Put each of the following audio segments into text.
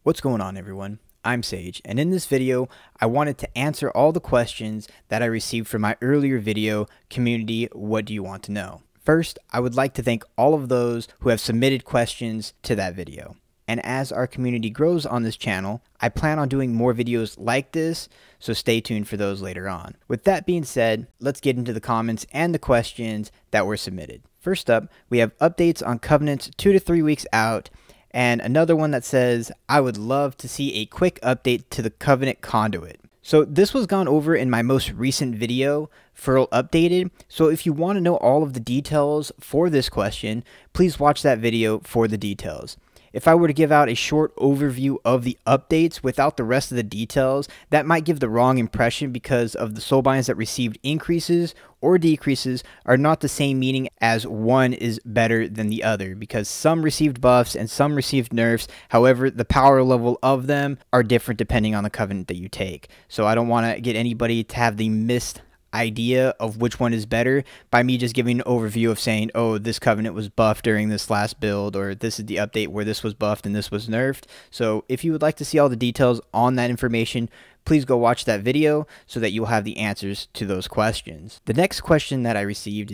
What's going on, everyone? I'm Sage, and in this video, I wanted to answer all the questions that I received from my earlier video, Community, What Do You Want to Know? First, I would like to thank all of those who have submitted questions to that video. And as our community grows on this channel, I plan on doing more videos like this, so stay tuned for those later on. With that being said, let's get into the comments and the questions that were submitted. First up, we have updates on Covenants 2 to 3 weeks out, and another one that says, I would love to see a quick update to the Covenant Conduit. So this was gone over in my most recent video, Furl Updated, so if you want to know all of the details for this question, please watch that video for the details. If I were to give out a short overview of the updates without the rest of the details, that might give the wrong impression because of the soulbinds that received increases or decreases are not the same, meaning as one is better than the other, because some received buffs and some received nerfs. However, the power level of them are different depending on the covenant that you take. So I don't want to get anybody to have the missed idea of which one is better by me just giving an overview of saying, oh, this covenant was buffed during this last build, or this is the update where this was buffed and this was nerfed. So if you would like to see all the details on that information, please go watch that video so that you'll have the answers to those questions. The next question that I received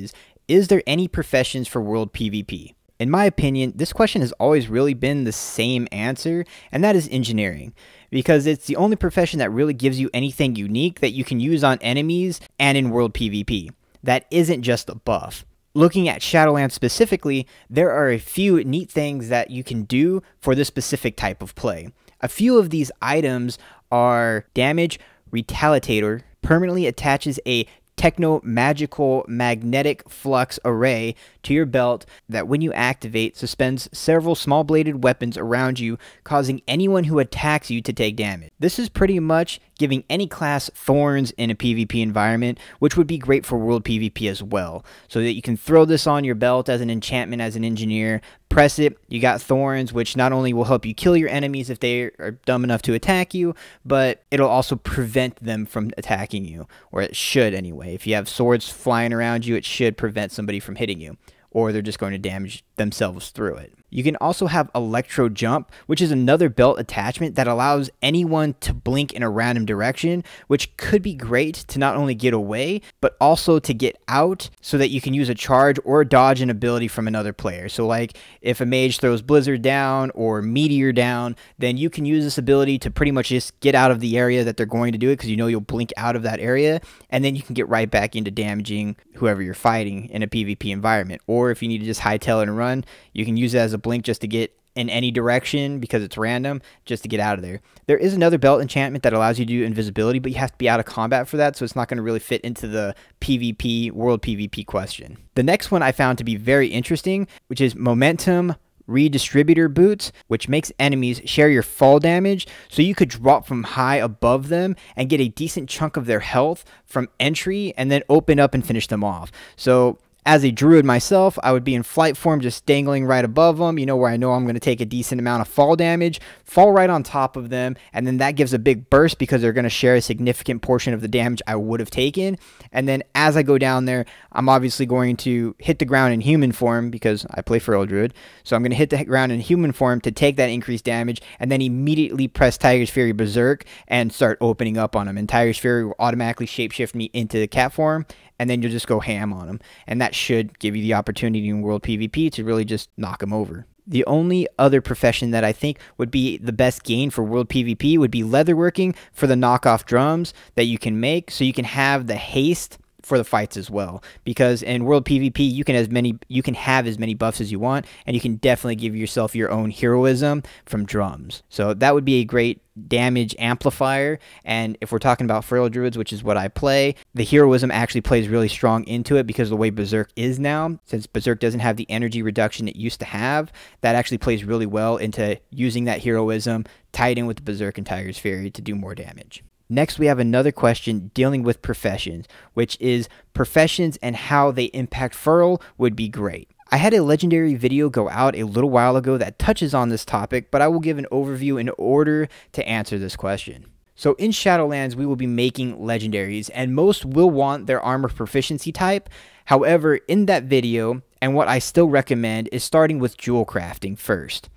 is there any professions for world PvP? In my opinion, this question has always really been the same answer, and that is engineering, because it's the only profession that really gives you anything unique that you can use on enemies and in world PvP. That isn't just a buff. Looking at Shadowlands specifically, there are a few neat things that you can do for this specific type of play. A few of these items are Damage Retaliator, permanently attaches a techno-magical magnetic flux array to your belt that when you activate suspends several small-bladed weapons around you, causing anyone who attacks you to take damage. This is pretty much giving any class thorns in a PvP environment, which would be great for world PvP as well, so that you can throw this on your belt as an enchantment as an engineer, press it, you got thorns, which not only will help you kill your enemies if they are dumb enough to attack you, but it'll also prevent them from attacking you, or it should anyway. If you have swords flying around you, it should prevent somebody from hitting you, or they're just going to damage themselves through it. You can also have Electro Jump, which is another belt attachment that allows anyone to blink in a random direction, which could be great to not only get away, but also to get out so that you can use a charge or dodge an ability from another player. So like if a mage throws Blizzard down or Meteor down, then you can use this ability to pretty much just get out of the area that they're going to do it, because you know you'll blink out of that area, and then you can get right back into damaging whoever you're fighting in a PvP environment. Or if you need to just hightail it and run, you can use it as a blink just to get in any direction because it's random, just to get out of there. There is another belt enchantment that allows you to do invisibility, but you have to be out of combat for that, so it's not going to really fit into the PvP, world PvP question. The next one I found to be very interesting, which is Momentum Redistributor Boots, which makes enemies share your fall damage, so you could drop from high above them and get a decent chunk of their health from entry and then open up and finish them off. So as a druid myself, I would be in flight form, just dangling right above them, you know, where I know I'm going to take a decent amount of fall damage, fall right on top of them, and then that gives a big burst because they're going to share a significant portion of the damage I would have taken. And then as I go down there, I'm obviously going to hit the ground in human form because I play for Druid. So I'm going to hit the ground in human form to take that increased damage, and then immediately press Tiger's Fury Berserk and start opening up on them. And Tiger's Fury will automatically shapeshift me into cat form, and then you'll just go ham on them. And that should give you the opportunity in world PvP to really just knock them over. The only other profession that I think would be the best gain for world PvP would be leatherworking for the knockoff drums that you can make, so you can have the haste for the fights as well, because in world PvP you can have as many buffs as you want, and you can definitely give yourself your own heroism from drums. So that would be a great damage amplifier. And if we're talking about frail druids, which is what I play, the heroism actually plays really strong into it because of the way Berserk is now. Since Berserk doesn't have the energy reduction it used to have, that actually plays really well into using that heroism tied in with Berserk and Tiger's Fury to do more damage. Next, we have another question dealing with professions, which is professions and how they impact Furl would be great. I had a legendary video go out a little while ago that touches on this topic, but I will give an overview in order to answer this question. So in Shadowlands, we will be making legendaries, and most will want their armor proficiency type. However, in that video, and what I still recommend, is starting with jewel crafting first.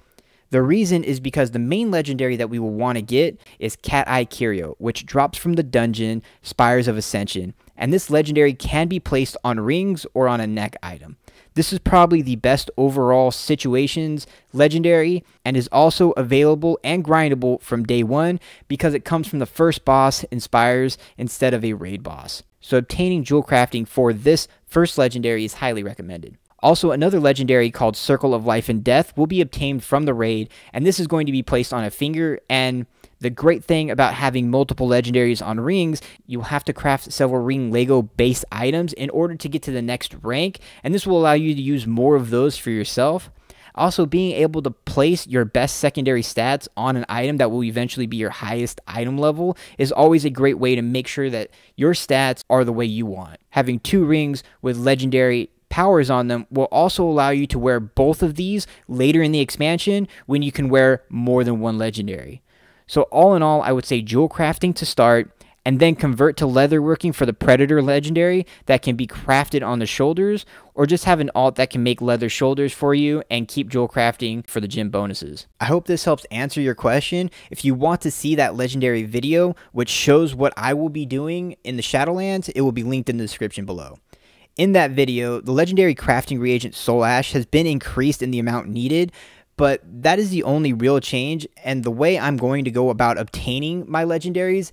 The reason is because the main legendary that we will want to get is Cat Eye Curio, which drops from the dungeon Spires of Ascension, and this legendary can be placed on rings or on a neck item. This is probably the best overall situations legendary and is also available and grindable from day one because it comes from the first boss in Spires instead of a raid boss. So obtaining jewel crafting for this first legendary is highly recommended. Also, another legendary called Circle of Life and Death will be obtained from the raid, and this is going to be placed on a finger. And the great thing about having multiple legendaries on rings, you'll have to craft several ring Lego base items in order to get to the next rank, and this will allow you to use more of those for yourself. Also, being able to place your best secondary stats on an item that will eventually be your highest item level is always a great way to make sure that your stats are the way you want. Having 2 rings with legendary powers on them will also allow you to wear both of these later in the expansion when you can wear more than one legendary. So all in all, I would say jewel crafting to start, and then convert to leatherworking for the Predator legendary that can be crafted on the shoulders, or just have an alt that can make leather shoulders for you and keep jewel crafting for the gym bonuses. I hope this helps answer your question. If you want to see that legendary video, which shows what I will be doing in the Shadowlands, it will be linked in the description below. In that video, the legendary crafting reagent Soul Ash has been increased in the amount needed, but that is the only real change, and the way I'm going to go about obtaining my legendaries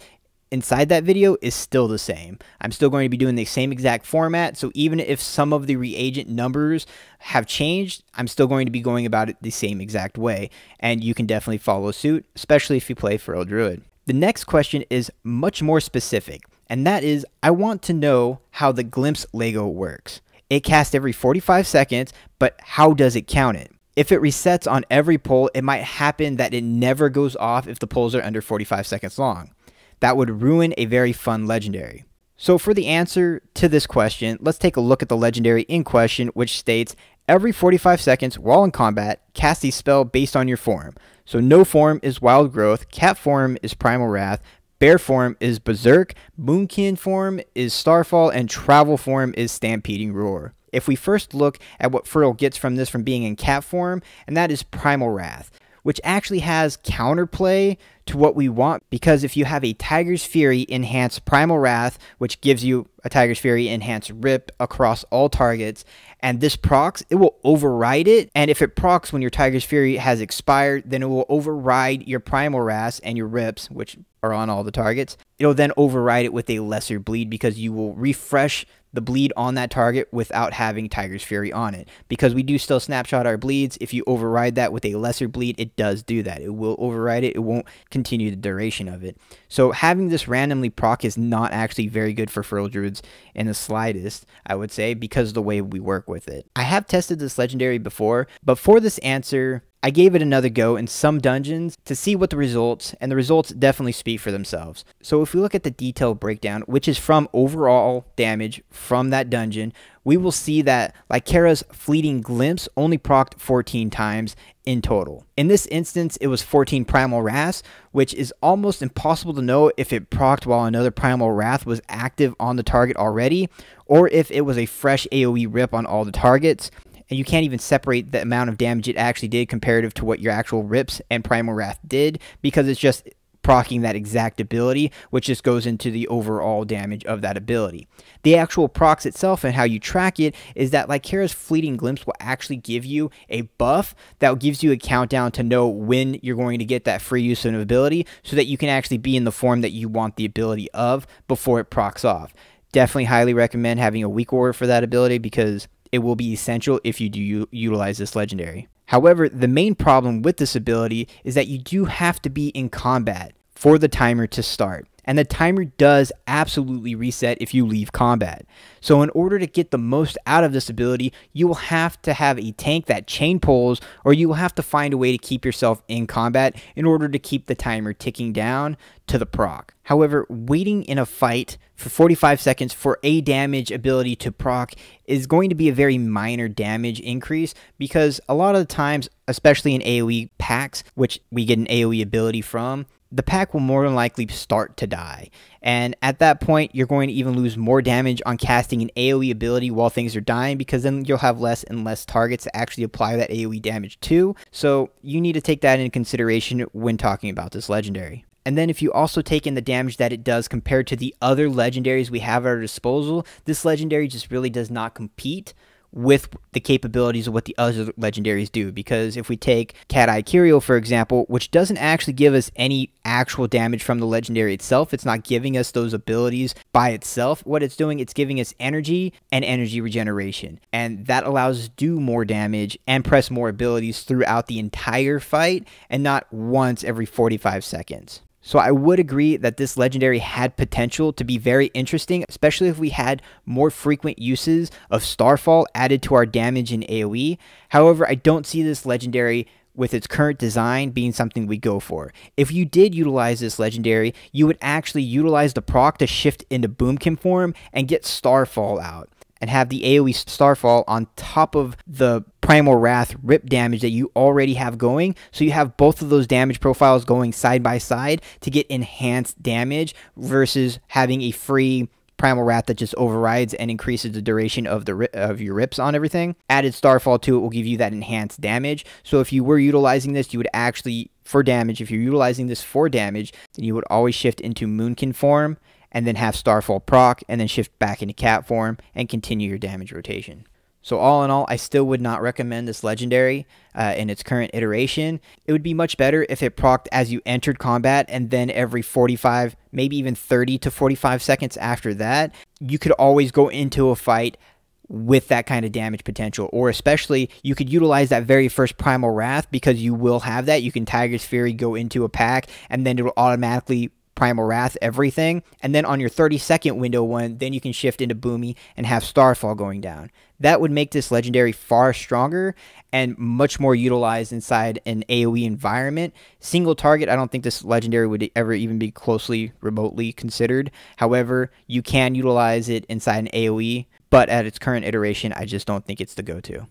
inside that video is still the same. I'm still going to be doing the same exact format, so even if some of the reagent numbers have changed, I'm still going to be going about it the same exact way, and you can definitely follow suit, especially if you play Feral Druid. The next question is much more specific, and that is, I want to know how the Glimpse Lego works. It casts every 45 seconds, but how does it count it? If it resets on every pull, it might happen that it never goes off if the pulls are under 45 seconds long. That would ruin a very fun legendary. So for the answer to this question, let's take a look at the legendary in question, which states, every 45 seconds while in combat, cast a spell based on your form. So no form is Wild Growth, cat form is Primal Wrath, bear form is Berserk, Moonkin form is Starfall, and travel form is Stampeding Roar. If we first look at what Feral gets from this from being in cat form, and that is Primal Wrath, which actually has counterplay to what we want, because if you have a Tiger's Fury enhanced Primal Wrath, which gives you a Tiger's Fury enhanced rip across all targets, and this procs, it will override it, and if it procs when your Tiger's Fury has expired, then it will override your Primal Wraths and your rips, which are on all the targets. It'll then override it with a lesser bleed because you will refresh the bleed on that target without having Tiger's Fury on it. Because we do still snapshot our bleeds, if you override that with a lesser bleed, it does do that. It will override it. It won't continue the duration of it. So having this randomly proc is not actually very good for Feral Druids in the slightest, I would say, because of the way we work with it. I have tested this legendary before, but for this answer, I gave it another go in some dungeons to see what the results, and the results definitely speak for themselves. So if we look at the detailed breakdown, which is from overall damage from that dungeon, we will see that Lycera's Fleeting Glimpse only procced 14 times in total. In this instance, it was 14 Primal Wraths, which is almost impossible to know if it procced while another Primal Wrath was active on the target already, or if it was a fresh AoE rip on all the targets. And you can't even separate the amount of damage it actually did comparative to what your actual rips and Primal Wrath did, because it's just proccing that exact ability, which just goes into the overall damage of that ability. The actual procs itself and how you track it is that Lycera's Fleeting Glimpse will actually give you a buff that gives you a countdown to know when you're going to get that free use of an ability, so that you can actually be in the form that you want the ability of before it procs off. Definitely highly recommend having a weak order for that ability, because it will be essential if you do utilize this legendary. However, the main problem with this ability is that you do have to be in combat for the timer to start. And the timer does absolutely reset if you leave combat. So in order to get the most out of this ability, you will have to have a tank that chain pulls, or you will have to find a way to keep yourself in combat in order to keep the timer ticking down to the proc. However, waiting in a fight for 45 seconds for a damage ability to proc is going to be a very minor damage increase, because a lot of the times, especially in AoE packs, which we get an AoE ability from, the pack will more than likely start to die. And at that point, you're going to even lose more damage on casting an AoE ability while things are dying, because then you'll have less and less targets to actually apply that AoE damage to. So you need to take that into consideration when talking about this legendary. And then if you also take in the damage that it does compared to the other legendaries we have at our disposal, this legendary just really does not compete with the capabilities of what the other legendaries do. Because if we take Cata Kyrian, for example, which doesn't actually give us any actual damage from the legendary itself, it's not giving us those abilities by itself. What it's doing, it's giving us energy and energy regeneration, and that allows us to do more damage and press more abilities throughout the entire fight, and not once every 45 seconds. So I would agree that this legendary had potential to be very interesting, especially if we had more frequent uses of Starfall added to our damage in AoE. However, I don't see this legendary with its current design being something we go for. If you did utilize this legendary, you would actually utilize the proc to shift into Boomkin form and get Starfall out, and have the AoE Starfall on top of the Primal Wrath rip damage that you already have going. So you have both of those damage profiles going side by side to get enhanced damage, versus having a free Primal Wrath that just overrides and increases the duration of your rips on everything. Added Starfall to it will give you that enhanced damage. So if you were utilizing this, you would actually, for damage, if you're utilizing this for damage, then you would always shift into Moonkin form, and then have Starfall proc, and then shift back into Cat form, and continue your damage rotation. So all in all, I still would not recommend this legendary in its current iteration. It would be much better if it procced as you entered combat, and then every 45, maybe even 30 to 45 seconds after that, you could always go into a fight with that kind of damage potential. Or especially, you could utilize that very first Primal Wrath, because you will have that. You can Tiger's Fury go into a pack, and then it will automatically Primal Wrath everything, and then on your 30-second window one, then you can shift into Boomy and have Starfall going down. That would make this legendary far stronger and much more utilized inside an AoE environment. Single target, I don't think this legendary would ever even be closely remotely considered. However, you can utilize it inside an AoE, but at its current iteration, I just don't think it's the go-to.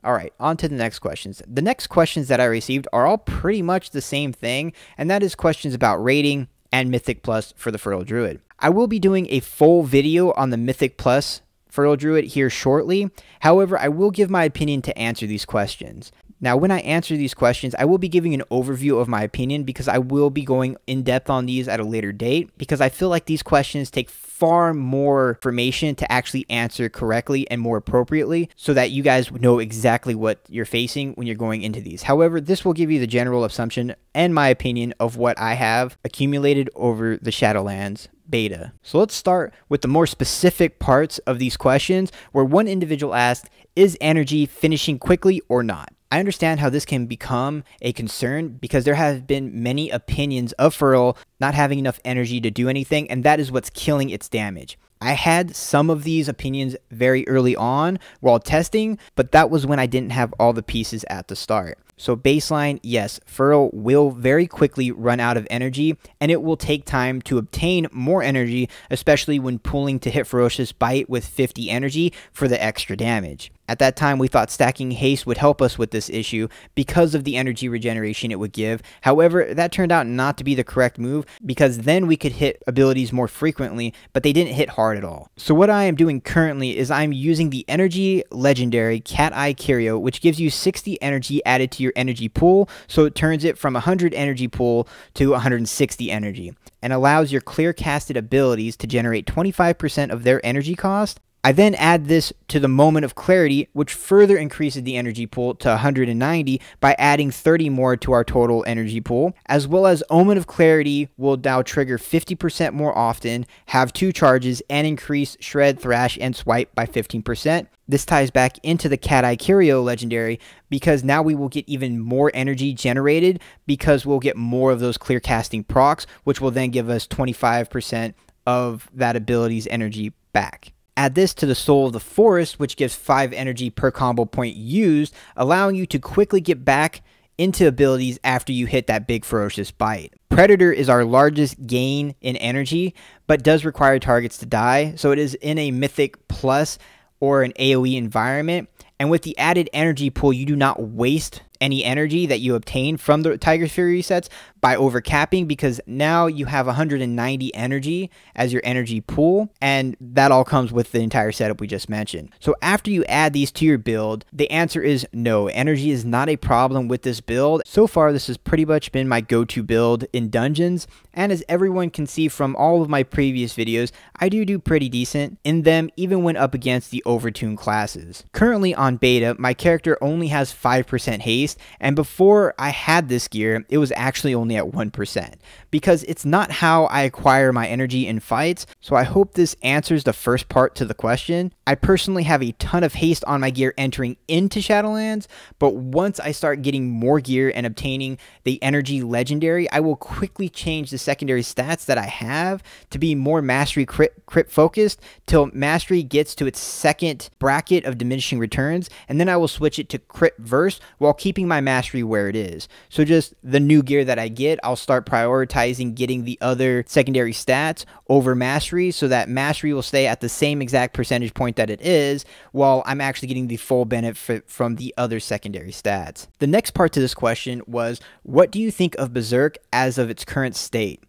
Alright, on to the next questions. The next questions that I received are all pretty much the same thing, and that is questions about rating and Mythic Plus for the Feral Druid. I will be doing a full video on the Mythic Plus Feral Druid here shortly. However, I will give my opinion to answer these questions. Now, when I answer these questions, I will be giving an overview of my opinion, because I will be going in depth on these at a later date, because I feel like these questions take far more information to actually answer correctly and more appropriately, so that you guys know exactly what you're facing when you're going into these. However, this will give you the general assumption and my opinion of what I have accumulated over the Shadowlands beta. So let's start with the more specific parts of these questions, where one individual asked, is energy finishing quickly or not? I understand how this can become a concern, because there have been many opinions of Feral not having enough energy to do anything, and that is what's killing its damage. I had some of these opinions very early on while testing, but that was when I didn't have all the pieces at the start. So baseline, yes, Feral will very quickly run out of energy, and it will take time to obtain more energy, especially when pulling to hit Ferocious Bite with 50 energy for the extra damage. At that time, we thought stacking haste would help us with this issue because of the energy regeneration it would give. However, that turned out not to be the correct move, because then we could hit abilities more frequently, but they didn't hit hard at all. So what I am doing currently is I'm using the energy legendary Cata Kyrian, which gives you 60 energy added to your energy pool, so it turns it from 100 energy pool to 160 energy, and allows your clear casted abilities to generate 25% of their energy cost. I then add this to the Moment of Clarity, which further increases the energy pool to 190 by adding 30 more to our total energy pool, as well as Omen of Clarity will now trigger 50% more often, have 2 charges, and increase Shred, Thrash, and Swipe by 15%. This ties back into the Cata Kyrian legendary, because now we will get even more energy generated, because we'll get more of those clear casting procs, which will then give us 25% of that ability's energy back. Add this to the Soul of the Forest, which gives 5 energy per combo point used, allowing you to quickly get back into abilities after you hit that big Ferocious Bite. Predator is our largest gain in energy, but does require targets to die, so it is in a Mythic Plus or an AoE environment. And with the added energy pool, you do not waste any energy that you obtain from the Tiger's Fury resets by overcapping, because now you have 190 energy as your energy pool, and that all comes with the entire setup we just mentioned. So after you add these to your build, the answer is no. Energy is not a problem with this build. So far, this has pretty much been my go-to build in dungeons, and as everyone can see from all of my previous videos, I do pretty decent in them, even when up against the overtuned classes. Currently on beta, my character only has 5% haste, and before I had this gear, it was actually only at 1%, because it's not how I acquire my energy in fights. So I hope this answers the first part to the question. I personally have a ton of haste on my gear entering into Shadowlands, but once I start getting more gear and obtaining the energy legendary, I will quickly change the secondary stats that I have to be more mastery crit focused till mastery gets to its second bracket of diminishing returns, and then I will switch it to crit verse while keeping my mastery where it is. So just the new gear that I get, I'll start prioritizing getting the other secondary stats over mastery, so that mastery will stay at the same exact percentage point that it is, while I'm actually getting the full benefit from the other secondary stats. The next part to this question was, what do you think of Berserk as of its current state?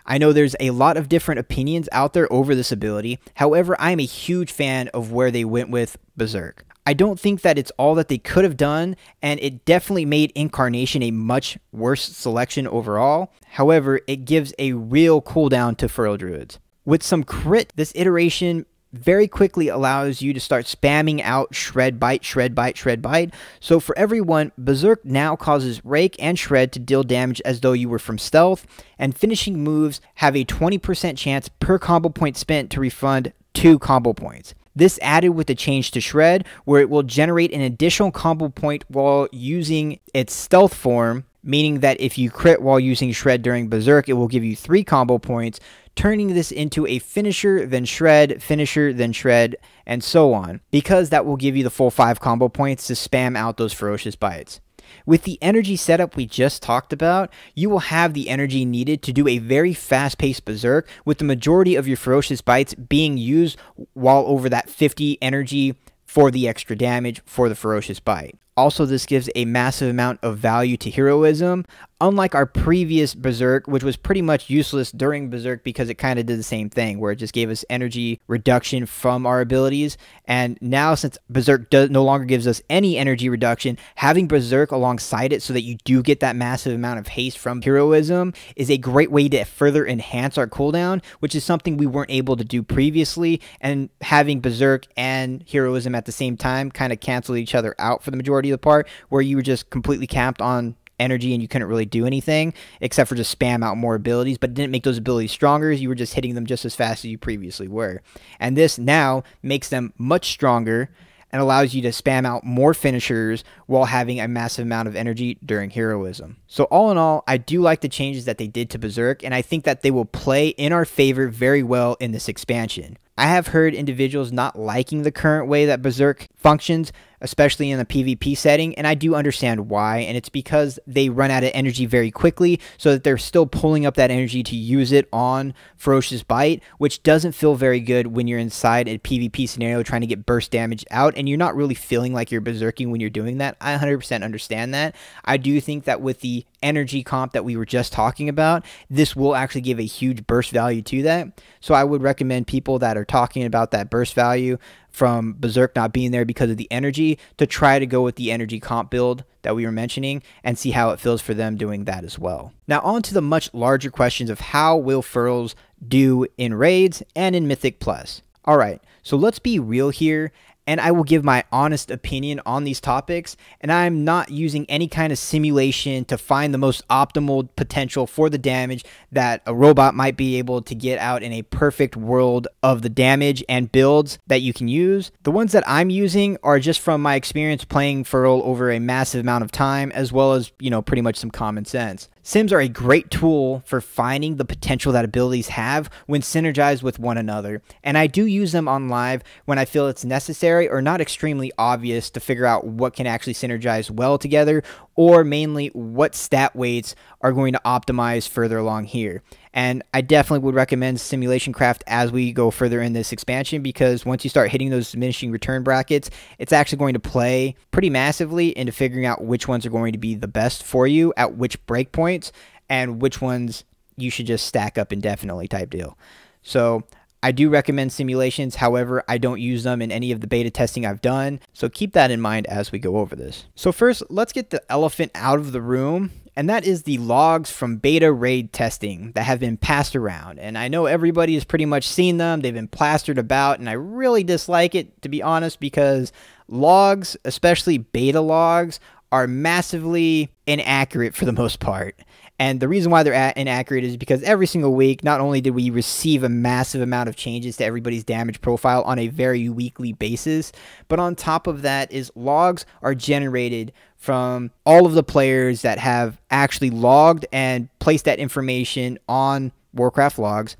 I know there's a lot of different opinions out there over this ability. However, I'm a huge fan of where they went with Berserk. I don't think that it's all that they could have done, and it definitely made Incarnation a much worse selection overall. However, it gives a real cooldown to Feral Druids. With some crit, this iteration very quickly allows you to start spamming out Shred, Bite, Shred, Bite, Shred, Bite. So for everyone, Berserk now causes Rake and Shred to deal damage as though you were from stealth, and finishing moves have a 20% chance per combo point spent to refund 2 combo points. This added with the change to Shred, where it will generate an additional combo point while using its stealth form, meaning that if you crit while using Shred during Berserk, it will give you 3 combo points, turning this into a finisher, then Shred, finisher, then Shred, and so on, because that will give you the full 5 combo points to spam out those ferocious bites. With the energy setup we just talked about, you will have the energy needed to do a very fast-paced Berserk, with the majority of your ferocious bites being used while over that 50 energy for the extra damage for the ferocious bite. Also, this gives a massive amount of value to heroism, unlike our previous Berserk, which was pretty much useless during Berserk because it kind of did the same thing, where it just gave us energy reduction from our abilities. And now, since Berserk no longer gives us any energy reduction, having Berserk alongside it so that you do get that massive amount of haste from heroism is a great way to further enhance our cooldown, which is something we weren't able to do previously. And having Berserk and heroism at the same time kind of cancel each other out for the majority of the part, where you were just completely capped on energy and you couldn't really do anything except for just spam out more abilities, but it didn't make those abilities stronger. You were just hitting them just as fast as you previously were. And this now makes them much stronger and allows you to spam out more finishers while having a massive amount of energy during heroism. So all in all, I do like the changes that they did to Berserk, and I think that they will play in our favor very well in this expansion. I have heard individuals not liking the current way that Berserk functions, especially in a PvP setting, and I do understand why, and it's because they run out of energy very quickly, so that they're still pulling up that energy to use it on Ferocious Bite, which doesn't feel very good when you're inside a PvP scenario trying to get burst damage out, and you're not really feeling like you're berserking when you're doing that. I 100% understand that. I do think that with the energy comp that we were just talking about, this will actually give a huge burst value to that, so I would recommend people that are talking about that burst value from Berserk not being there because of the energy to try to go with the energy comp build that we were mentioning and see how it feels for them doing that as well. Now on to the much larger questions of how will Ferals do in raids and in Mythic Plus. Alright, so let's be real here, and I will give my honest opinion on these topics, and I'm not using any kind of simulation to find the most optimal potential for the damage that a robot might be able to get out in a perfect world of the damage and builds that you can use. The ones that I'm using are just from my experience playing Feral over a massive amount of time, as well as, you know, pretty much some common sense. Sims are a great tool for finding the potential that abilities have when synergized with one another, and I do use them on live when I feel it's necessary or not extremely obvious to figure out what can actually synergize well together, or mainly what stat weights are going to optimize further along here. And I definitely would recommend Simulation Craft as we go further in this expansion, because once you start hitting those diminishing return brackets, it's actually going to play pretty massively into figuring out which ones are going to be the best for you at which breakpoints and which ones you should just stack up indefinitely type deal. So I do recommend simulations. However, I don't use them in any of the beta testing I've done. So keep that in mind as we go over this. So first, let's get the elephant out of the room. And that is the logs from beta raid testing that have been passed around. And I know everybody has pretty much seen them. They've been plastered about, and I really dislike it, to be honest, because logs, especially beta logs, are massively inaccurate for the most part. And the reason why they're inaccurate is because every single week, not only did we receive a massive amount of changes to everybody's damage profile on a very weekly basis, but on top of that is logs are generated from all of the players that have actually logged and placed that information on Warcraft logs.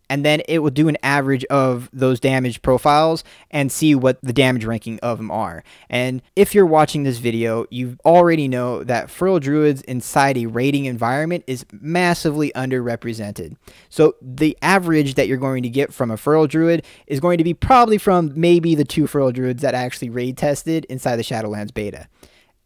And then it will do an average of those damage profiles and see what the damage ranking of them are. And if you're watching this video, you already know that Feral Druids inside a raiding environment is massively underrepresented. So the average that you're going to get from a Feral Druid is going to be probably from maybe the 2 Feral Druids that actually raid tested inside the Shadowlands beta.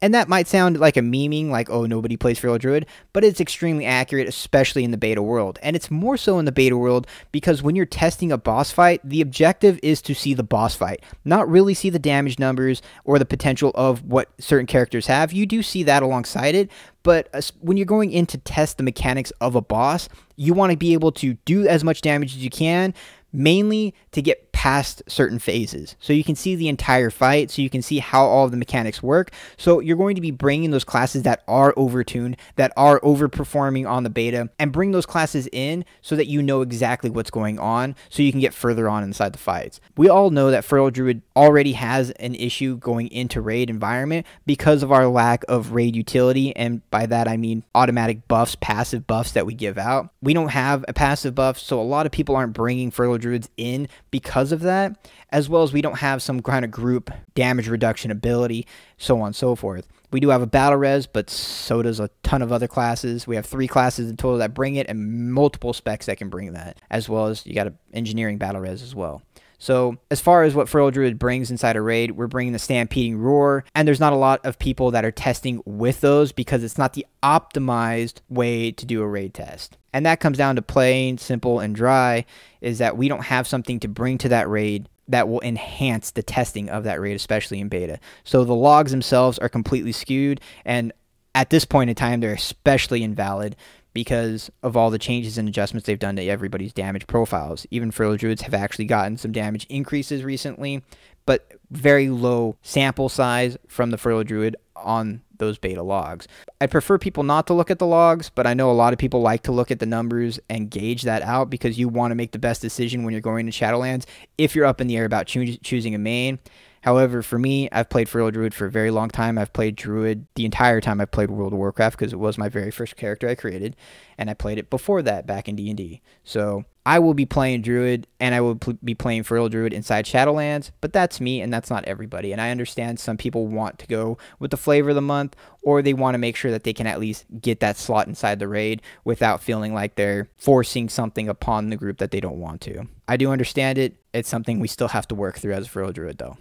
And that might sound like a memeing, like, oh, nobody plays Feral Druid, but it's extremely accurate, especially in the beta world. And it's more so in the beta world because when you're testing a boss fight, the objective is to see the boss fight, not really see the damage numbers or the potential of what certain characters have. You do see that alongside it, but when you're going in to test the mechanics of a boss, you want to be able to do as much damage as you can, mainly to get past certain phases. So you can see the entire fight, so you can see how all of the mechanics work. So you're going to be bringing those classes that are overtuned, that are overperforming on the beta, and bring those classes in so that you know exactly what's going on, so you can get further on inside the fights. We all know that Feral Druid already has an issue going into raid environment because of our lack of raid utility, and by that I mean automatic buffs, passive buffs that we give out. We don't have a passive buff, so a lot of people aren't bringing Feral Druids in because of that, as well as we don't have some kind of group damage reduction ability, so on and so forth. We do have a battle res, but so does a ton of other classes. We have 3 classes in total that bring it, and multiple specs that can bring that, as well as you got an engineering battle res as well. So as far as what Feral Druid brings inside a raid, we're bringing the Stampeding Roar, and there's not a lot of people that are testing with those because it's not the optimized way to do a raid test. And that comes down to plain, simple, and dry, is that we don't have something to bring to that raid that will enhance the testing of that raid, especially in beta. So the logs themselves are completely skewed, and at this point in time, they're especially invalid because of all the changes and adjustments they've done to everybody's damage profiles. Even Feral Druids have actually gotten some damage increases recently, but very low sample size from the Feral Druid on those beta logs. I prefer people not to look at the logs, but I know a lot of people like to look at the numbers and gauge that out because you want to make the best decision when you're going to Shadowlands if you're up in the air about choosing a main. However, for me, I've played Feral Druid for a very long time. I've played Druid the entire time I've played World of Warcraft because it was my very first character I created, and I played it before that back in D&D. So I will be playing Druid, and I will be playing Feral Druid inside Shadowlands, but that's me, and that's not everybody. And I understand some people want to go with the flavor of the month, or they want to make sure that they can at least get that slot inside the raid without feeling like they're forcing something upon the group that they don't want to. I do understand it. It's something we still have to work through as a Feral Druid, though.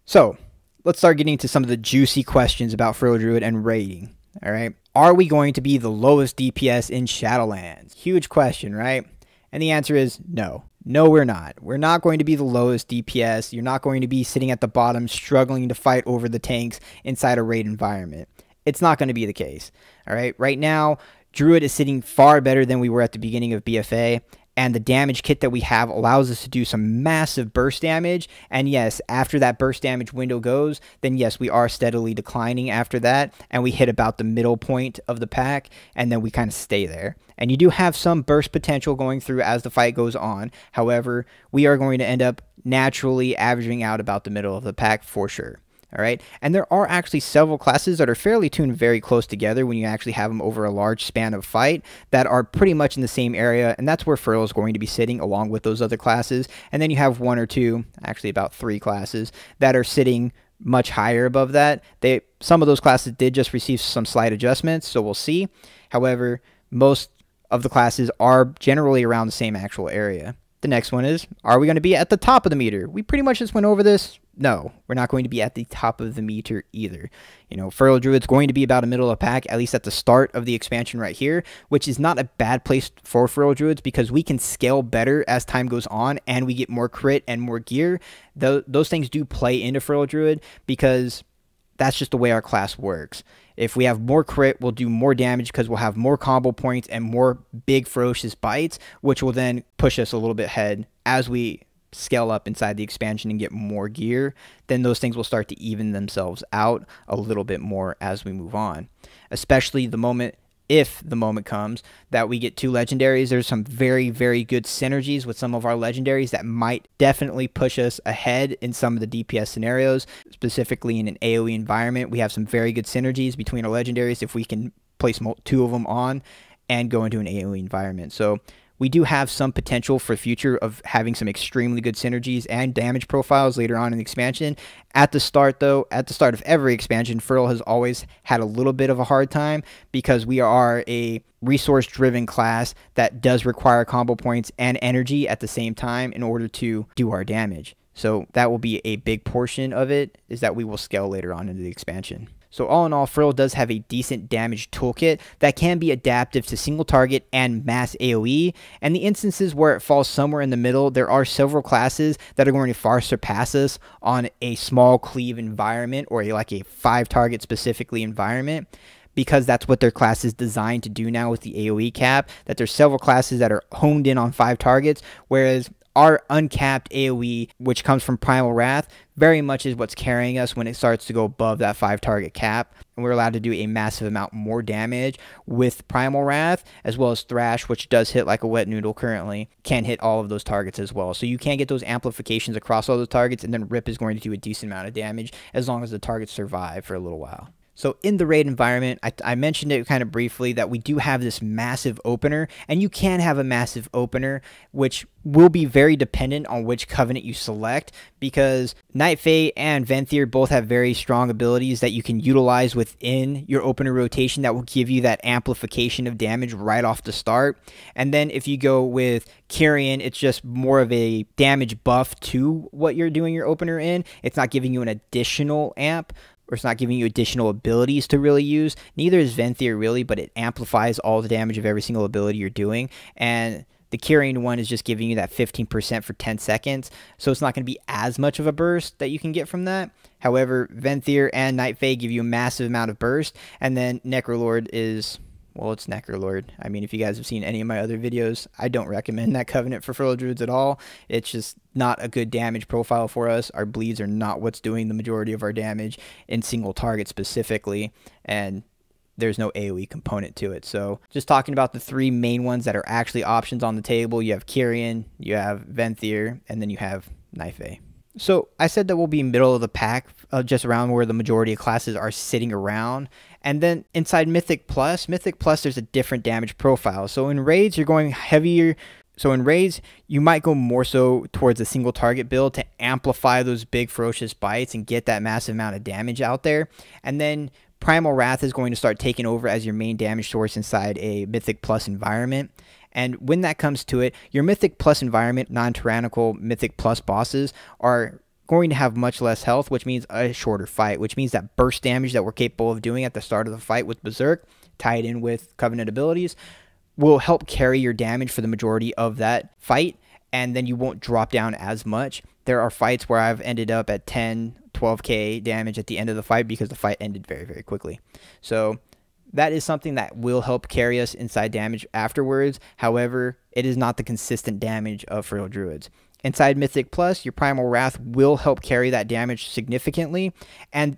So let's start getting to some of the juicy questions about Feral Druid and raiding. All right. Are we going to be the lowest DPS in Shadowlands? Huge question, right? And the answer is no. No, we're not. We're not going to be the lowest DPS. You're not going to be sitting at the bottom struggling to fight over the tanks inside a raid environment. It's not going to be the case. All right. Right now, Druid is sitting far better than we were at the beginning of BFA. And the damage kit that we have allows us to do some massive burst damage. And yes, after that burst damage window goes, then yes, we are steadily declining after that. And we hit about the middle point of the pack, and then we kind of stay there. And you do have some burst potential going through as the fight goes on. However, we are going to end up naturally averaging out about the middle of the pack for sure. All right. And there are actually several classes that are fairly tuned very close together when you actually have them over a large span of fight that are pretty much in the same area. And that's where Feral is going to be sitting along with those other classes. And then you have 1 or 2, actually about 3 classes that are sitting much higher above that. Some of those classes did just receive some slight adjustments, so we'll see. However, most of the classes are generally around the same actual area. The next one is, are we going to be at the top of the meter? We pretty much just went over this. No, we're not going to be at the top of the meter either. You know, Feral Druid's going to be about a middle of the pack, at least at the start of the expansion right here, which is not a bad place for Feral Druids because we can scale better as time goes on and we get more crit and more gear. Those things do play into Feral Druid because that's just the way our class works. If we have more crit, we'll do more damage because we'll have more combo points and more big ferocious bites, which will then push us a little bit ahead as we scale up inside the expansion and get more gear. Then those things will start to even themselves out a little bit more as we move on. Especially if the moment comes that we get 2 legendaries, there's some very, very good synergies with some of our legendaries that might definitely push us ahead in some of the DPS scenarios. Specifically in an AoE environment, we have some very good synergies between our legendaries if we can place 2 of them on and go into an AoE environment. So we do have some potential for future of having some extremely good synergies and damage profiles later on in the expansion. At the start, though, at the start of every expansion, Feral has always had a little bit of a hard time because we are a resource-driven class that does require combo points and energy at the same time in order to do our damage. So that will be a big portion of it, is that we will scale later on into the expansion. So all in all, Feral does have a decent damage toolkit that can be adaptive to single target and mass AoE, and the instances where it falls somewhere in the middle, there are several classes that are going to far surpass us on a small cleave environment or like a 5 target specifically environment, because that's what their class is designed to do now with the AoE cap, that there's several classes that are honed in on 5 targets, whereas our uncapped AoE, which comes from Primal Wrath, very much is what's carrying us when it starts to go above that 5 target cap. And we're allowed to do a massive amount more damage with Primal Wrath, as well as Thrash, which does hit like a wet noodle currently, can hit all of those targets as well. So you can get those amplifications across all those targets, and then Rip is going to do a decent amount of damage as long as the targets survive for a little while. So in the raid environment, I mentioned it kind of briefly that we do have this massive opener, and you can have a massive opener, which will be very dependent on which covenant you select, because Night Fae and Venthyr both have very strong abilities that you can utilize within your opener rotation that will give you that amplification of damage right off the start. And then if you go with Kyrian, it's just more of a damage buff to what you're doing your opener in. It's not giving you an additional amp, or it's not giving you additional abilities to really use. Neither is Venthyr really, but it amplifies all the damage of every single ability you're doing. And the Kyrian one is just giving you that 15% for 10 seconds, so it's not going to be as much of a burst that you can get from that. However, Venthyr and Night Fae give you a massive amount of burst, and then Necrolord is, well, it's Necrolord. I mean, if you guys have seen any of my other videos, I don't recommend that covenant for Feral Druids at all. It's just not a good damage profile for us. Our bleeds are not what's doing the majority of our damage in single target specifically, and there's no AoE component to it. So just talking about the 3 main ones that are actually options on the table, you have Kyrian, you have Venthyr, and then you have Night Fae. So I said that we'll be middle of the pack, just around where the majority of classes are sitting around. And then inside Mythic Plus, there's a different damage profile. So in raids, you're going heavier. So in raids, you might go more so towards a single target build to amplify those big ferocious bites and get that massive amount of damage out there. And then Primal Wrath is going to start taking over as your main damage source inside a Mythic Plus environment. And when that comes to it, your Mythic Plus environment, non-tyrannical Mythic Plus bosses are going to have much less health, which means a shorter fight, which means that burst damage that we're capable of doing at the start of the fight with Berserk, tied in with Covenant abilities, will help carry your damage for the majority of that fight, and then you won't drop down as much. There are fights where I've ended up at 10, 12k damage at the end of the fight because the fight ended very, very quickly. So that is something that will help carry us inside damage afterwards. However, it is not the consistent damage of Feral Druids. Inside Mythic Plus, your Primal Wrath will help carry that damage significantly, and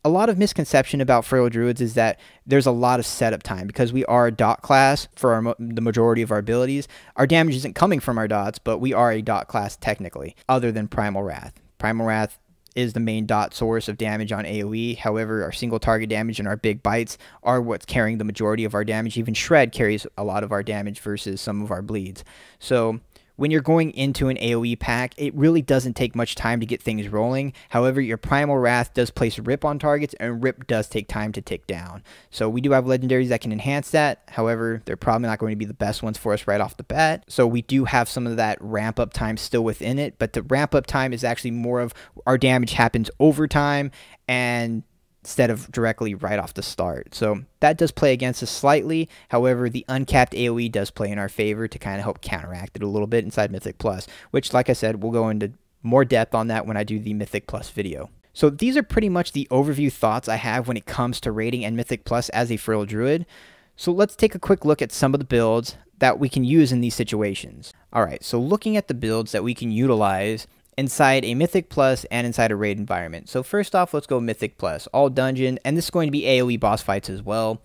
a lot of misconception about Feral Druids is that there's a lot of setup time because we are a dot class for the majority of our abilities. Our damage isn't coming from our dots, but we are a dot class technically, other than Primal Wrath. Primal Wrath is the main dot source of damage on AoE. However, our single target damage and our big bites are what's carrying the majority of our damage. Even Shred carries a lot of our damage versus some of our bleeds. So when you're going into an AoE pack, it really doesn't take much time to get things rolling. However, your Primal Wrath does place Rip on targets, and Rip does take time to tick down. So we do have legendaries that can enhance that. However, they're probably not going to be the best ones for us right off the bat. So we do have some of that ramp up time still within it, but the ramp up time is actually more of our damage happens over time and instead of directly right off the start. So that does play against us slightly. However, the uncapped AoE does play in our favor to kind of help counteract it a little bit inside Mythic Plus, which, like I said, we'll go into more depth on that when I do the Mythic Plus video. So these are pretty much the overview thoughts I have when it comes to raiding and Mythic Plus as a Feral Druid. So let's take a quick look at some of the builds that we can use in these situations. Alright, so looking at the builds that we can utilize inside a Mythic Plus and inside a raid environment. So first off, let's go Mythic Plus, all dungeon, and this is going to be AoE boss fights as well,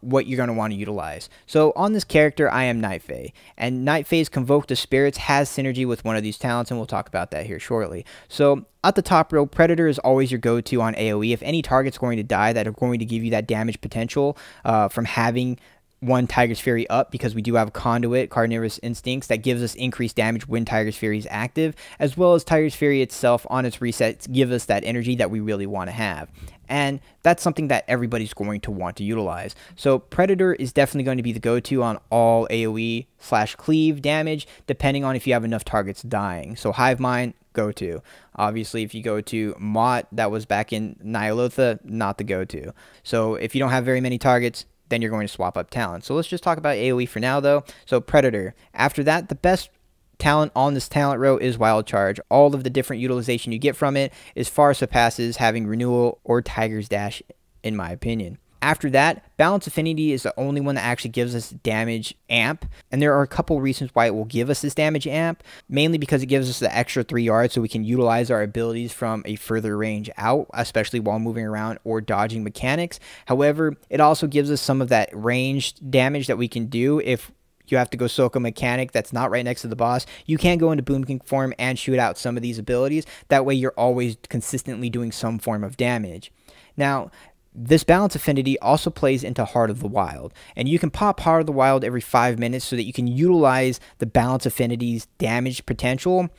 what you're going to want to utilize. So on this character, I am Night Fae, and Night Fae's Convoke the Spirits has synergy with one of these talents, and we'll talk about that here shortly. So at the top row, Predator is always your go-to on AoE. If any target's going to die that are going to give you that damage potential from having one Tiger's Fury up, because we do have a Conduit, Carnivorous Instincts, that gives us increased damage when Tiger's Fury is active, as well as Tiger's Fury itself on its resets give us that energy that we really want to have. And that's something that everybody's going to want to utilize. So Predator is definitely going to be the go-to on all AoE/cleave damage, depending on if you have enough targets dying. So Hive Mind, go-to. Obviously, if you go to Mott, that was back in Nyalotha, not the go-to. So if you don't have very many targets, then you're going to swap up talent. So let's just talk about AoE for now, though. So Predator. After that, the best talent on this talent row is Wild Charge. All of the different utilization you get from it is far surpasses having Renewal or Tiger's Dash, in my opinion. After that, Balance Affinity is the only one that actually gives us damage amp, and there are a couple reasons why it will give us this damage amp, mainly because it gives us the extra 3 yards so we can utilize our abilities from a further range out, especially while moving around or dodging mechanics. However, it also gives us some of that ranged damage that we can do if you have to go soak a mechanic that's not right next to the boss. You can go into Boom King form and shoot out some of these abilities. That way you're always consistently doing some form of damage. Now, this Balance Affinity also plays into Heart of the Wild, and you can pop Heart of the Wild every 5 minutes so that you can utilize the Balance Affinity's damage potential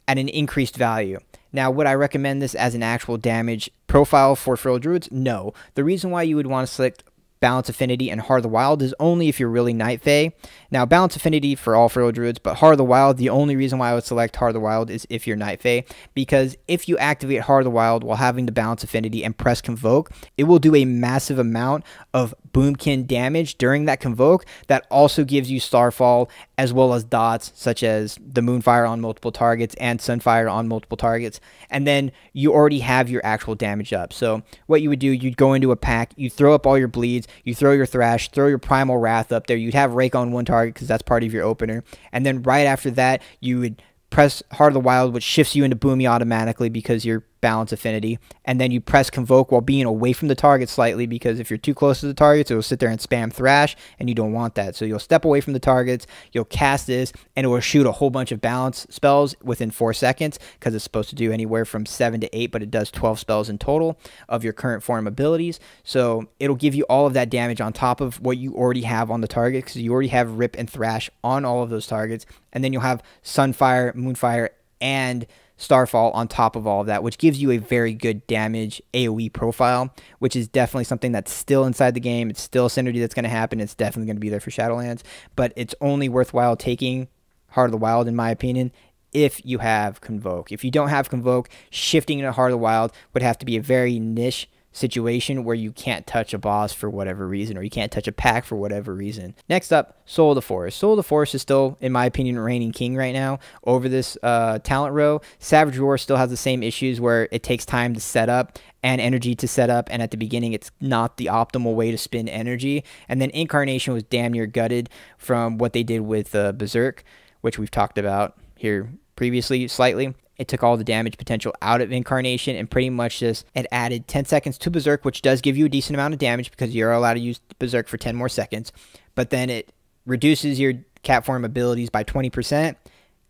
at an increased value. Now, would I recommend this as an actual damage profile for Feral Druids? No. The reason why you would want to select Balance Affinity and Heart of the Wild is only if you're really Night Fae. Now, Balance Affinity for all Feral Druids, but Heart of the Wild, the only reason why I would select Heart of the Wild is if you're Night Fae, because if you activate Heart of the Wild while having the Balance Affinity and press Convoke, it will do a massive amount of Boomkin damage during that Convoke that also gives you Starfall, as well as dots such as the Moonfire on multiple targets and Sunfire on multiple targets, and then you already have your actual damage up. So what you would do, you'd go into a pack, you throw up all your bleeds, you throw your Thrash, throw your Primal Wrath up there, you'd have Rake on one target because that's part of your opener, and then right after that, you would press Heart of the Wild, which shifts you into Boomy automatically because you're Balance Affinity, and then you press Convoke while being away from the target slightly, because if you're too close to the targets, it will sit there and spam Thrash, and you don't want that. So you'll step away from the targets, you'll cast this, and it will shoot a whole bunch of balance spells within 4 seconds, because it's supposed to do anywhere from 7 to 8, but it does 12 spells in total of your current form abilities. So it'll give you all of that damage on top of what you already have on the target, because you already have Rip and Thrash on all of those targets, and then you'll have Sunfire, Moonfire, and Starfall on top of all of that, which gives you a very good damage AoE profile, which is definitely something that's still inside the game. It's still a synergy that's going to happen. It's definitely going to be there for Shadowlands, but it's only worthwhile taking Heart of the Wild, in my opinion, if you have Convoke. If you don't have Convoke, shifting into Heart of the Wild would have to be a very niche situation where you can't touch a boss for whatever reason, or you can't touch a pack for whatever reason. Next up, Soul of the Forest. Soul of the Forest is still, in my opinion, reigning king right now over this talent row. Savage Roar still has the same issues where it takes time to set up and energy to set up, and at the beginning it's not the optimal way to spend energy. And then Incarnation was damn near gutted from what they did with Berserk, which we've talked about here previously slightly. It took all the damage potential out of Incarnation and pretty much just it added 10 seconds to Berserk, which does give you a decent amount of damage because you're allowed to use Berserk for 10 more seconds. But then it reduces your cat form abilities by 20%,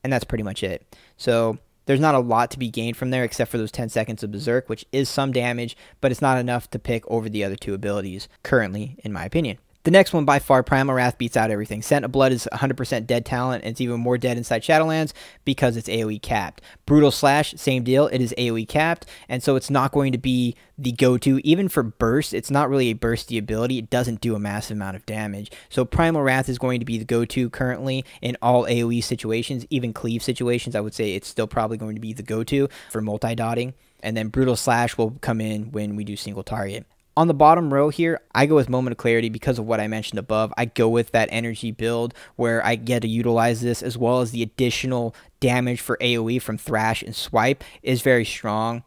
and that's pretty much it. So there's not a lot to be gained from there except for those 10 seconds of Berserk, which is some damage, but it's not enough to pick over the other two abilities currently, in my opinion. The next one, by far, Primal Wrath beats out everything. Scent of Blood is 100% dead talent, and it's even more dead inside Shadowlands because it's AoE capped. Brutal Slash, same deal. It is AoE capped, and so it's not going to be the go-to. Even for burst, it's not really a bursty ability. It doesn't do a massive amount of damage. So Primal Wrath is going to be the go-to currently in all AoE situations, even cleave situations. I would say it's still probably going to be the go-to for multi-dotting. And then Brutal Slash will come in when we do single target. On the bottom row here, I go with Moment of Clarity because of what I mentioned above. I go with that energy build where I get to utilize this, as well as the additional damage for AoE from Thrash and Swipe is very strong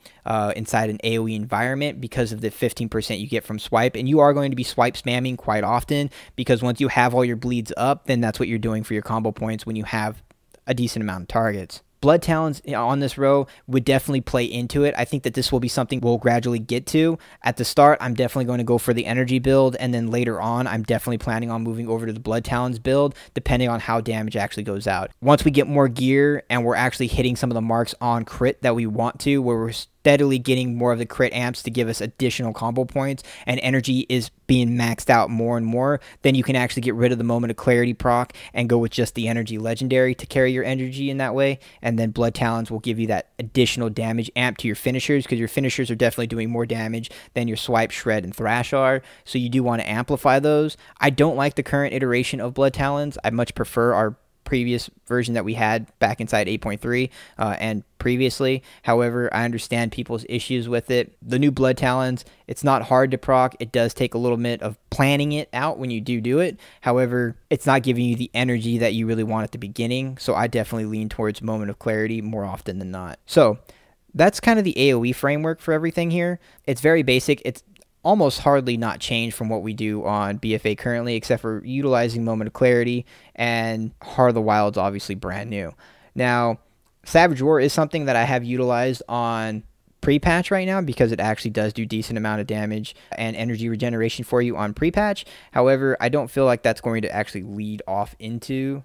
inside an AoE environment because of the 15% you get from Swipe. And you are going to be Swipe spamming quite often because once you have all your bleeds up, then that's what you're doing for your combo points when you have a decent amount of targets. Blood Talons on this row would definitely play into it. I think that this will be something we'll gradually get to. At the start, I'm definitely going to go for the energy build, and then later on, I'm definitely planning on moving over to the Blood Talons build, depending on how damage actually goes out. Once we get more gear and we're actually hitting some of the marks on crit that we want to, where we're steadily getting more of the crit amps to give us additional combo points, and energy is being maxed out more and more, then you can actually get rid of the Moment of Clarity proc and go with just the energy legendary to carry your energy in that way. And then Blood Talons will give you that additional damage amp to your finishers, because your finishers are definitely doing more damage than your Swipe, Shred, and Thrash are. So you do want to amplify those. I don't like the current iteration of Blood Talons. I much prefer our previous version that we had back inside 8.3 and previously. However, I understand people's issues with it. The new Blood Talons, it's not hard to proc. It does take a little bit of planning it out when you do it. However, it's not giving you the energy that you really want at the beginning. So I definitely lean towards Moment of Clarity more often than not. So that's kind of the AoE framework for everything here. It's very basic. It's almost hardly not changed from what we do on BFA currently, except for utilizing Moment of Clarity, and Heart of the Wild's obviously brand new. Now, Savage Roar is something that I have utilized on pre-patch right now because it actually does do decent amount of damage and energy regeneration for you on pre-patch. However, I don't feel like that's going to actually lead off into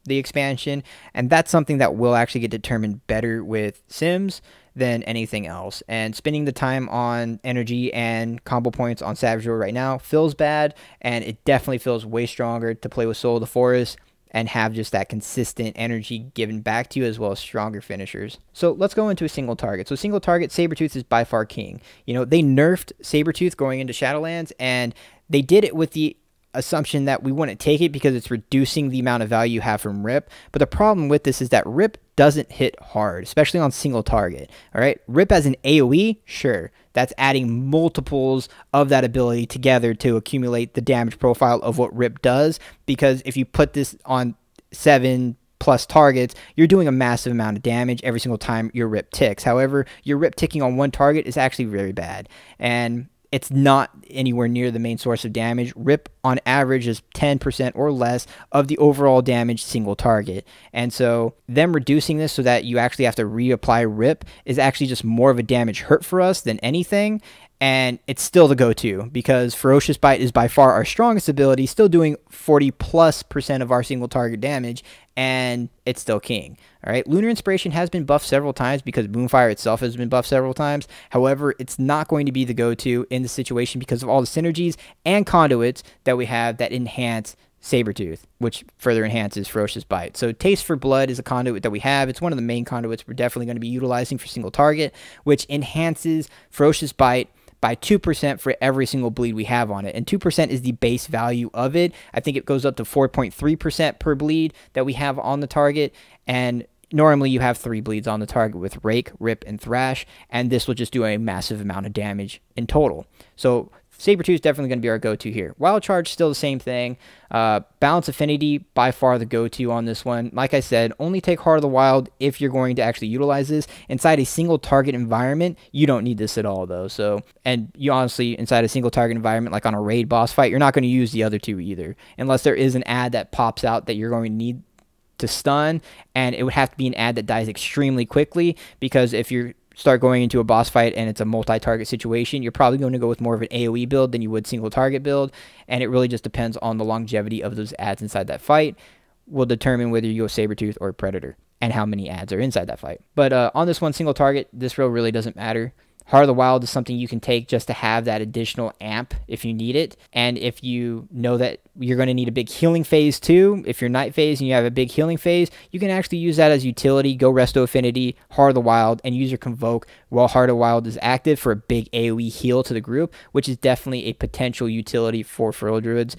the expansion, and that's something that will actually get determined better with Sims than anything else. And spending the time on energy and combo points on Savage Roar right now feels bad, and it definitely feels way stronger to play with Soul of the Forest and have just that consistent energy given back to you, as well as stronger finishers. So let's go into a single target. So single target, Sabretooth is by far king. You know, they nerfed Sabretooth going into Shadowlands, and they did it with the assumption that we wouldn't take it because it's reducing the amount of value you have from Rip. But the problem with this is that Rip doesn't hit hard, especially on single target. All right, Rip as an AoE, sure, that's adding multiples of that ability together to accumulate the damage profile of what Rip does, because if you put this on 7+ targets, you're doing a massive amount of damage every single time your Rip ticks. However, your Rip ticking on one target is actually very bad, and it's not anywhere near the main source of damage. Rip on average is 10% or less of the overall damage single target. And so them reducing this so that you actually have to reapply Rip is actually just more of a damage hurt for us than anything. And it's still the go-to because Ferocious Bite is by far our strongest ability, still doing 40+% of our single target damage, and it's still king. All right, Lunar Inspiration has been buffed several times because Boomfire itself has been buffed several times. However, it's not going to be the go-to in the situation because of all the synergies and conduits that we have that enhance Sabretooth, which further enhances Ferocious Bite. So Taste for Blood is a conduit that we have. It's one of the main conduits we're definitely going to be utilizing for single target, which enhances Ferocious Bite by 2% for every single bleed we have on it. And 2% is the base value of it. I think it goes up to 4.3% per bleed that we have on the target. And normally you have 3 bleeds on the target with Rake, Rip, and Thrash. And this will just do a massive amount of damage in total. So Sabretooth is definitely going to be our go-to here. Wild Charge, still the same thing. Balance Affinity, by far the go-to on this one. Like I said, only take Heart of the Wild if you're going to actually utilize this. Inside a single target environment, you don't need this at all, though. So, and you honestly, inside a single target environment, like on a raid boss fight, you're not going to use the other two either. Unless there is an ad that pops out that you're going to need to stun, and it would have to be an ad that dies extremely quickly, because if you're start going into a boss fight and it's a multi-target situation, you're probably going to go with more of an AoE build than you would single target build, and it really just depends on the longevity of those ads inside that fight will determine whether you go Sabretooth or Predator and how many ads are inside that fight. But on this one, single target, this row really doesn't matter. Heart of the Wild is something you can take just to have that additional amp if you need it. And if you know that you're going to need a big healing phase too, if you're night phase and you have a big healing phase, you can actually use that as utility. Go Resto Affinity, Heart of the Wild, and use your Convoke while Heart of the Wild is active for a big AoE heal to the group, which is definitely a potential utility for Feral Druids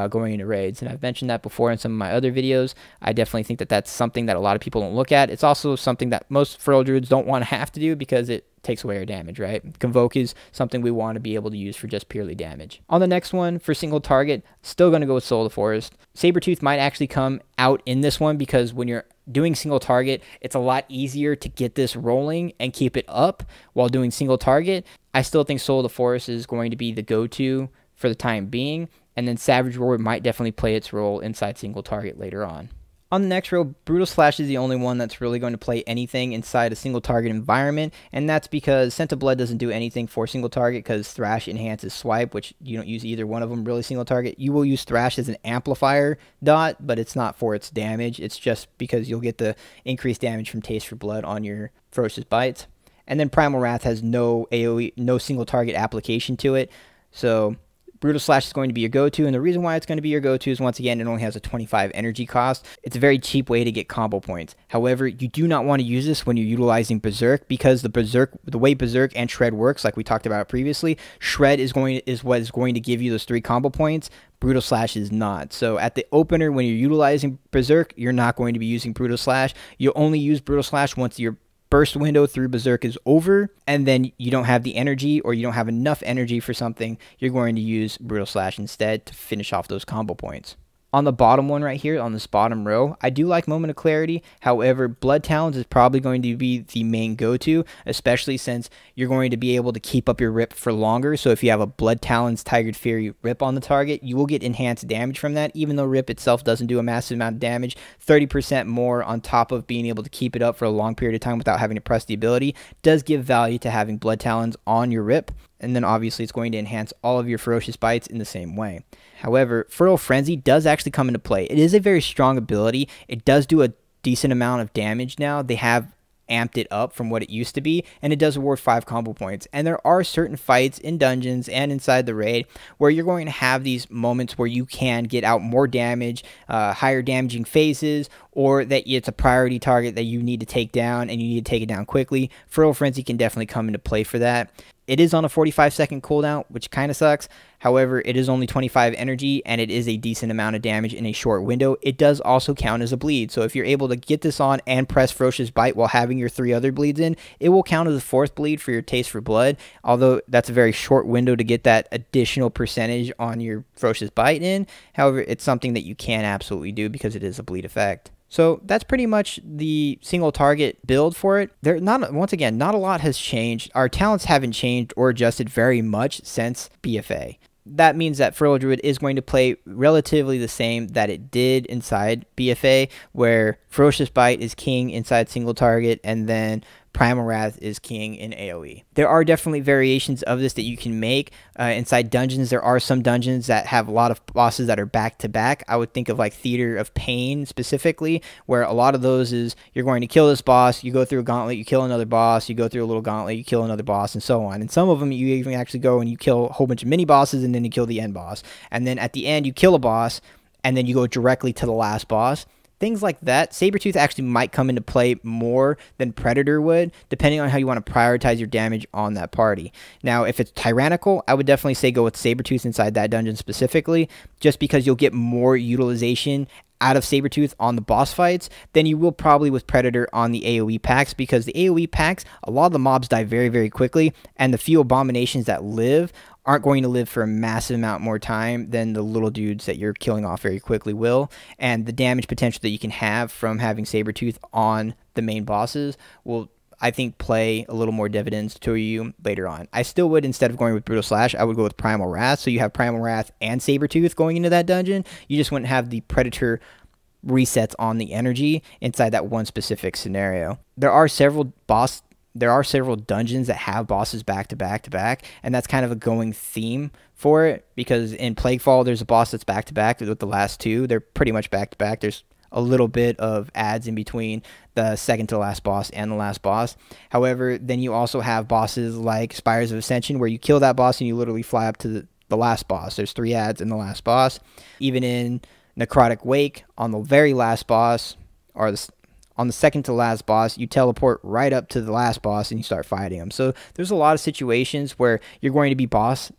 going into raids. And I've mentioned that before in some of my other videos. I definitely think that that's something that a lot of people don't look at. It's also something that most Feral Druids don't want to have to do because it takes away our damage, right? Convoke is something we want to be able to use for just purely damage. On the next one, for single target, still going to go with Soul of the Forest. Sabretooth might actually come out in this one because when you're doing single target, it's a lot easier to get this rolling and keep it up while doing single target. I still think Soul of the Forest is going to be the go-to for the time being, and then Savage Roar might definitely play its role inside single target later on. On the next row, Brutal Slash is the only one that's really going to play anything inside a single target environment, and that's because Scent of Blood doesn't do anything for single target because Thrash enhances Swipe, which you don't use either one of them really single target. You will use Thrash as an amplifier dot, but it's not for its damage. It's just because you'll get the increased damage from Taste for Blood on your Ferocious Bites. And then Primal Wrath has no AoE, no single target application to it, so Brutal Slash is going to be your go-to, and the reason why it's going to be your go-to is, once again, it only has a 25 energy cost. It's a very cheap way to get combo points. However, you do not want to use this when you're utilizing Berserk, because the way Berserk and Shred works, like we talked about previously, Shred is what is going to give you those 3 combo points. Brutal Slash is not. So at the opener, when you're utilizing Berserk, you're not going to be using Brutal Slash. You'll only use Brutal Slash once your burst window through Berserk is over, and then you don't have the energy, or you don't have enough energy for something, you're going to use Brutal Slash instead to finish off those combo points. On the bottom one right here, on this bottom row, I do like Moment of Clarity. However, Blood Talons is probably going to be the main go-to, especially since you're going to be able to keep up your rip for longer. So if you have a Blood Talons Tigered Fury rip on the target, you will get enhanced damage from that, even though rip itself doesn't do a massive amount of damage. 30% more on top of being able to keep it up for a long period of time without having to press the ability does give value to having Blood Talons on your rip. And then obviously it's going to enhance all of your Ferocious Bites in the same way. However, Fertile Frenzy does actually come into play. It is a very strong ability. It does do a decent amount of damage now. They have amped it up from what it used to be, and it does award 5 combo points. And there are certain fights in dungeons and inside the raid where you're going to have these moments where you can get out more damage, higher damaging phases, or that it's a priority target that you need to take down and you need to take it down quickly. Fertile Frenzy can definitely come into play for that. It is on a 45-second cooldown, which kind of sucks. However, it is only 25 energy, and it is a decent amount of damage in a short window. It does also count as a bleed, so if you're able to get this on and press Ferocious Bite while having your 3 other bleeds in, it will count as a 4th bleed for your Taste for Blood, although that's a very short window to get that additional percentage on your Ferocious Bite in. However, it's something that you can absolutely do because it is a bleed effect. So that's pretty much the single target build for it. Once again, not a lot has changed. Our talents haven't changed or adjusted very much since BFA. That means that Feral Druid is going to play relatively the same that it did inside BFA, where Ferocious Bite is king inside single target, and then Primal Wrath is king in AoE. There are definitely variations of this that you can make inside dungeons. There are some dungeons that have a lot of bosses that are back-to-back. I would think of like Theater of Pain specifically, where a lot of those is you're going to kill this boss, you go through a gauntlet, you kill another boss, you go through a little gauntlet, you kill another boss, and so on. And some of them you even actually go and you kill a whole bunch of mini-bosses, and then you kill the end boss. And then at the end you kill a boss, and then you go directly to the last boss. Things like that. Sabretooth actually might come into play more than Predator would, depending on how you want to prioritize your damage on that party. Now, if it's Tyrannical, I would definitely say go with Sabretooth inside that dungeon specifically, just because you'll get more utilization out of Sabretooth on the boss fights than you will probably with Predator on the AoE packs, because the AoE packs, a lot of the mobs die very, very quickly, and the few abominations that live aren't going to live for a massive amount more time than the little dudes that you're killing off very quickly will. And the damage potential that you can have from having Sabretooth on the main bosses will, I think, play a little more dividends to you later on. I still would, instead of going with Brutal Slash, I would go with Primal Wrath. So you have Primal Wrath and Sabretooth going into that dungeon. You just wouldn't have the Predator resets on the energy inside that one specific scenario. There are several dungeons that have bosses back to back to back, and that's kind of a going theme for it, because in Plaguefall there's a boss that's back to back with the last 2. They're pretty much back to back. There's a little bit of adds in between the second to last boss and the last boss. However, then you also have bosses like Spires of Ascension, where you kill that boss and you literally fly up to the last boss. There's 3 adds in the last boss. Even in Necrotic Wake, on the very last boss, or on the second to last boss, you teleport right up to the last boss and you start fighting them. So there's a lot of situations where you're going to be boss,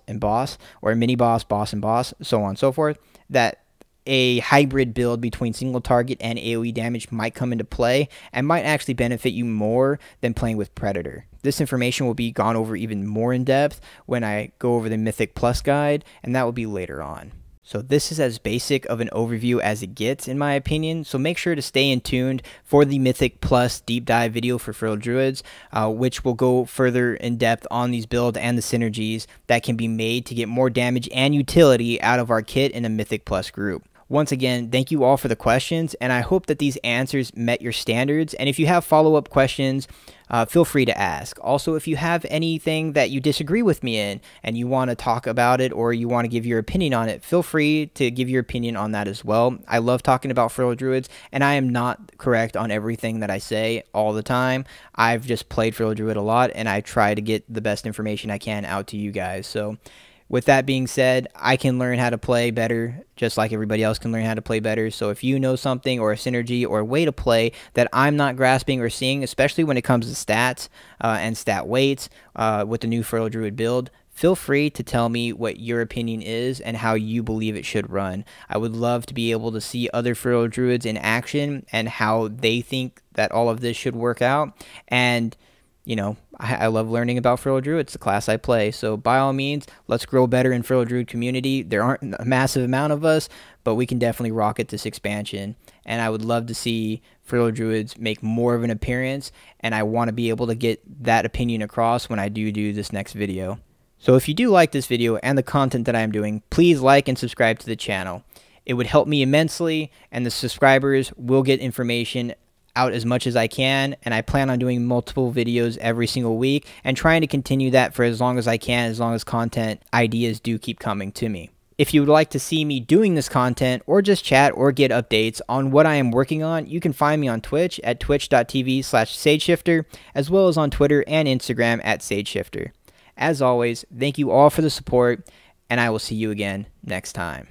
and boss, or mini boss, and boss, so on and so forth, that a hybrid build between single target and AoE damage might come into play and might actually benefit you more than playing with Predator. This information will be gone over even more in depth when I go over the Mythic Plus guide, and that will be later on. So this is as basic of an overview as it gets, in my opinion, so make sure to stay in tuned for the Mythic Plus deep dive video for Feral Druids, which will go further in depth on these builds and the synergies that can be made to get more damage and utility out of our kit in a Mythic Plus group. Once again, thank you all for the questions, and I hope that these answers met your standards. And if you have follow-up questions, feel free to ask. Also, if you have anything that you disagree with me in and you want to talk about it or you want to give your opinion on it, feel free to give your opinion on that as well. I love talking about Feral Druids, and I am not correct on everything that I say all the time. I've just played Feral Druid a lot, and I try to get the best information I can out to you guys. So with that being said, I can learn how to play better just like everybody else can learn how to play better. So if you know something or a synergy or a way to play that I'm not grasping or seeing, especially when it comes to stats and stat weights with the new Feral Druid build, feel free to tell me what your opinion is and how you believe it should run. I would love to be able to see other Feral Druids in action and how they think that all of this should work out. And you know, I love learning about Feral Druid. It's the class I play. So by all means, let's grow better in Feral Druid community. There aren't a massive amount of us, but we can definitely rocket this expansion. And I would love to see Feral Druids make more of an appearance, and I want to be able to get that opinion across when I do this next video. So if you do like this video and the content that I'm doing, please like and subscribe to the channel. It would help me immensely, and the subscribers will get information out as much as I can, and I plan on doing multiple videos every single week and trying to continue that for as long as I can, as long as content ideas do keep coming to me. If you would like to see me doing this content or just chat or get updates on what I am working on, you can find me on Twitch at twitch.tv/sageshifter, as well as on Twitter and Instagram at sageshifter. As always, thank you all for the support, and I will see you again next time.